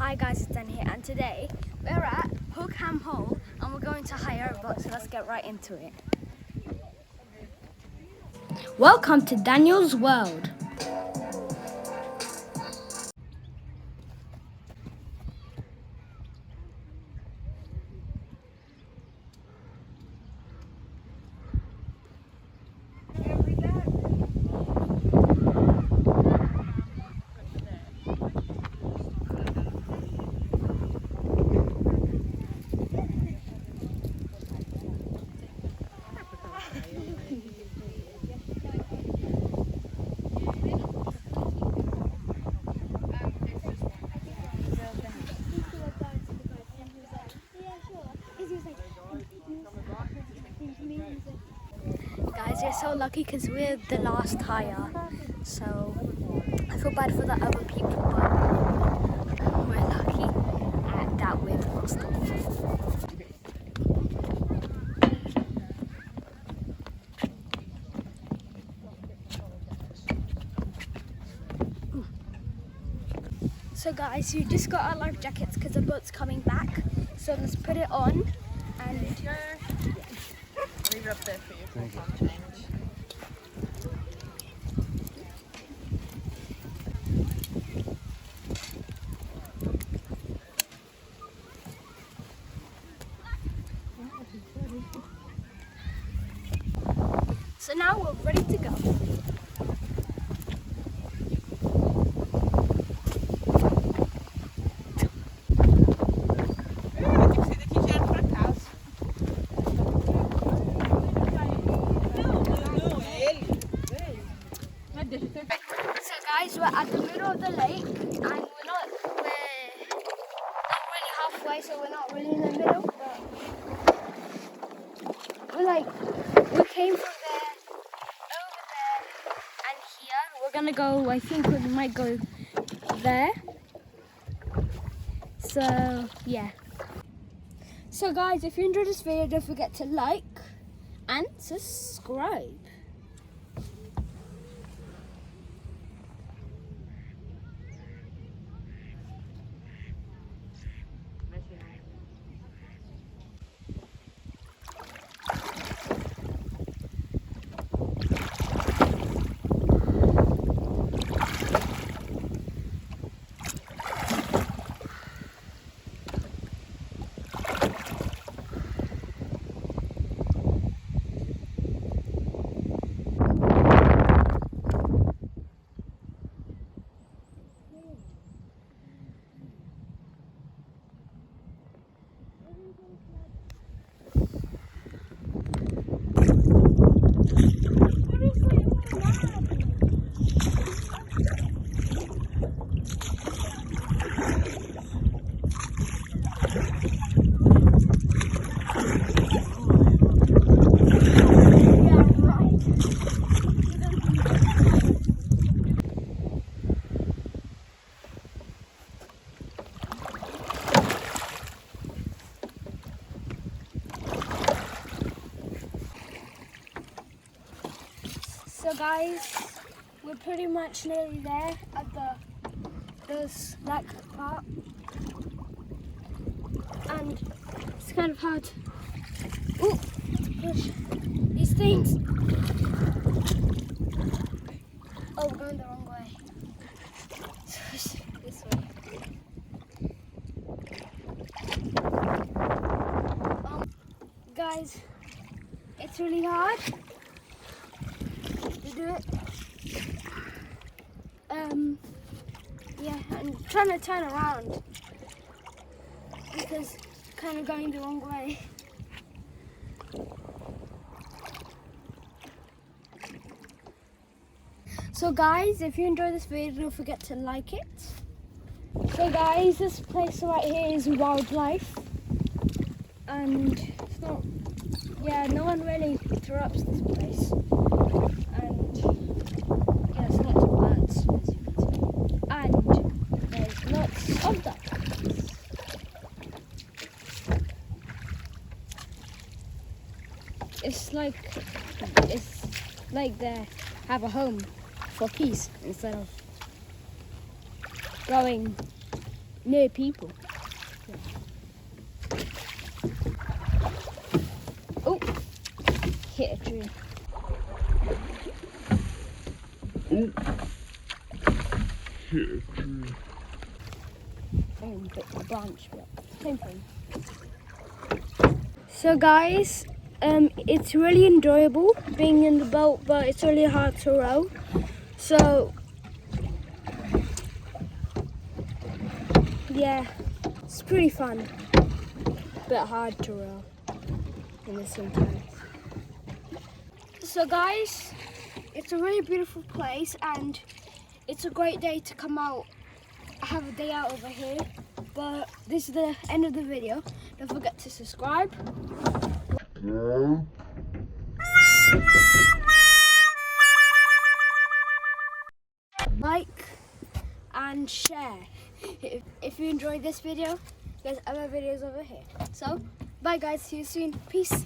Hi guys, it's Dan here, and today we're at Hookham Hole and we're going to hire a boat, so let's get right into it. Welcome to Daniel's World. Guys, you're so lucky because we're the last hire, so I feel bad for the other people, but we're lucky and that we're the last. So guys, you just got our life jackets because the boat's coming back, so let's put it on and Leave it up there for you for time change. so now we're ready to go. So guys, we're at the middle of the lake and we're not really halfway, so we're not really in the middle, but we came from there, over there and here. We're gonna go, I think we might go there. So yeah. So guys, if you enjoyed this video, don't forget to like and subscribe. So guys, we're pretty much nearly there at the slack part, and it's kind of hard to push these things. Oh, we're going the wrong way. This way. Guys, it's really hard to do it. Yeah, and trying to turn around because kind of going the wrong way. So guys, if you enjoyed this video, don't forget to like it. So guys, this place right here is wildlife, and it's not, yeah, no one really interrupts this place, and yeah, there's lots of birds, as you can see, and there's lots of ducks. It's like they have a home for peace instead of going near people. Oh, hit a tree. Oh, hit a tree. And bit the branch, but same thing. So guys, it's really enjoyable being in the boat, but it's really hard to row. So yeah, it's pretty fun, but hard to row in the same time. So guys, it's a really beautiful place and it's a great day to come out, have a day out over here. But this is the end of the video. Don't forget to subscribe, like and share. If you enjoyed this video, there's other videos over here. So bye guys, see you soon. Peace.